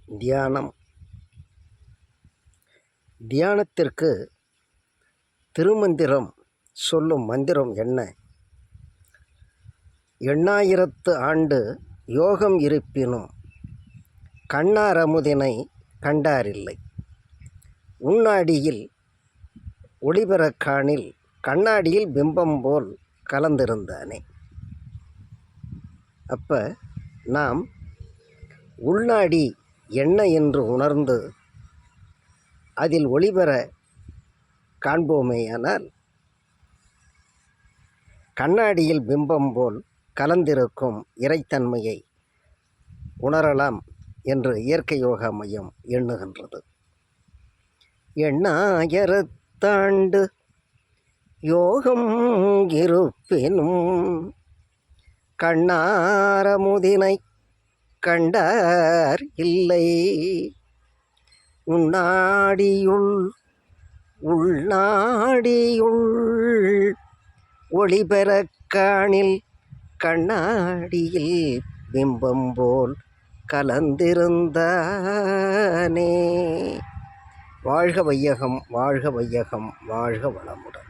தியானம். தியானத்திற்கு திருமந்திரம் சொல்லும் மந்திரம் என்ன? 8000 ஆண்டு யோகம் இருப்பினும் கண்ணார் அமுதினை கண்டாரில்லை. உன்னாடியில் ஒளிபெறக் காணில் கண்ணாடியில் பிம்பம் போல் கலந்திருந்தானே. அப்போ நாம் உள்நாடி என்ன என்று உணர்ந்து அதில் ஒளிபெற காண்போமேயானால் கண்ணாடியில் பிம்பம் போல் கலந்திருக்கும் இறைத்தன்மையை உணரலாம் என்று இயற்கை யோகா மையம் எண்ணுகின்றது. 8000 ஆண்டு யோகம் இருப்பினும் கண்ணாரமுதினை கண்டார் இல்லை. உள்நாடியுள் ஒளிபெறக் காணில் கண்ணாடியில் பிம்பம் போல் கலந்திருந்தானே. வாழ்க வையகம், வாழ்க வையகம், வாழ்க வளமுடன்.